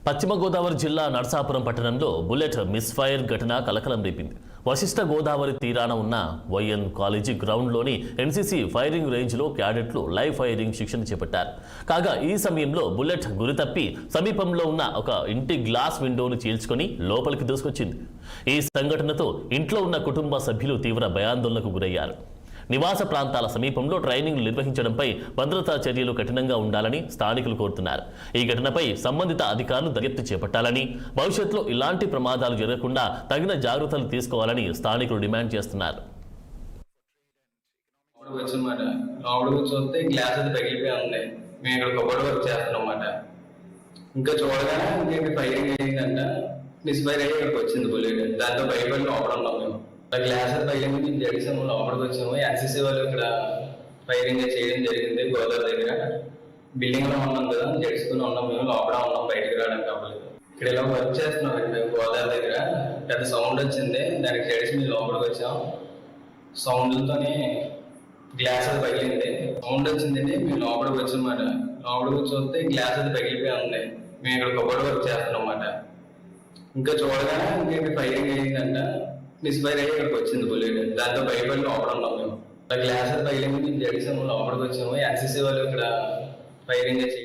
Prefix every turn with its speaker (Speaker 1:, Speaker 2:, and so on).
Speaker 1: పశ్చిమ గోదావరి జిల్లా నరసాపురం పట్టణంలో బుల్లెట్ మిస్ఫైర్ ఘటన కలకలం రేపింది. వశిష్ఠ గోదావరి తీరాన ఉన్న వైఎన్ కాలేజీ గ్రౌండ్లోని ఎన్సీసీ ఫైరింగ్ రేంజ్లో క్యాడెట్లు లైవ్ ఫైరింగ్ శిక్షణ చేపట్టారు. కాగా ఈ సమయంలో బుల్లెట్ గురితప్పి సమీపంలో ఉన్న ఒక ఇంటి గ్లాస్ విండోను చీల్చుకొని లోపలికి దూసుకొచ్చింది. ఈ సంఘటనతో ఇంట్లో ఉన్న కుటుంబ సభ్యులు తీవ్ర భయాందోళనకు గురయ్యారు. నివాస ప్రాంతాల సమీపంలో ట్రైనింగ్ నిర్వహించడంపై భద్రతా చర్యలు కఠినంగా ఉండాలని స్థానికులు కోరుతున్నారు. ఈ ఘటనపై సంబంధిత అధికారులు దర్యాప్తు చేపట్టాలని, భవిష్యత్తులో ఇలాంటి ప్రమాదాలు జరగకుండా తగిన జాగ్రత్తలు తీసుకోవాలని స్థానికులు డిమాండ్ చేస్తున్నారు.
Speaker 2: ఇంకా చూడగానే ఫైరింగ్ అయిందంట, మిస్ఫైర్ అయ్యి ఇక్కడికి వచ్చింది బుల్లెట్. దాంతో భయపడి లోపల ఉన్నాం మేము. గ్లాస్ పైలింగ్ మేము జడిసాము, లోపలికి వచ్చాము. ఎన్సీసీ వాళ్ళు ఇక్కడ ఫైరింగ్ చేయడం జరిగింది గోదావరి దగ్గర. బిల్డింగ్ లో ఉన్నాం కదా, జడుచుకుని ఉన్నాం మేము. లోపల ఉన్నాం, బయటకు రావడానికి అవ్వలేదు. ఇక్కడ ఇలా వర్క్ చేస్తున్నాం అండి గోదావరి దగ్గర. పెద్ద సౌండ్ వచ్చింది, దానికి జడిసి మేము లోపలికి వచ్చాం. సౌండ్లతోనే గ్లాస్ అది పగిలింది. సౌండ్ వచ్చిందండి, మేము లోపలికి వచ్చామాట. లోపలికి చూస్తే గ్లాస్ అది పగిలిపోయి ఉంది. మేము ఇక్కడ కబోర్డ్ వర్క్ చేస్తున్నాం అన్నమాట. ఇంకా చూడగానే ఇంకా ఫైరింగ్ అయిందంట, మిస్ఫైర్ అయ్యి ఇక్కడికి వచ్చింది బుల్లెట్. దాంతో భయపడి లోపల ఉన్నాం మేము. గ్లాస్ పైలింగ్ మేము జడిసాము, లోపలికి వచ్చాము. ఎన్సీసీ వాళ్ళు ఇక్కడ ఫైరింగ్ చేసి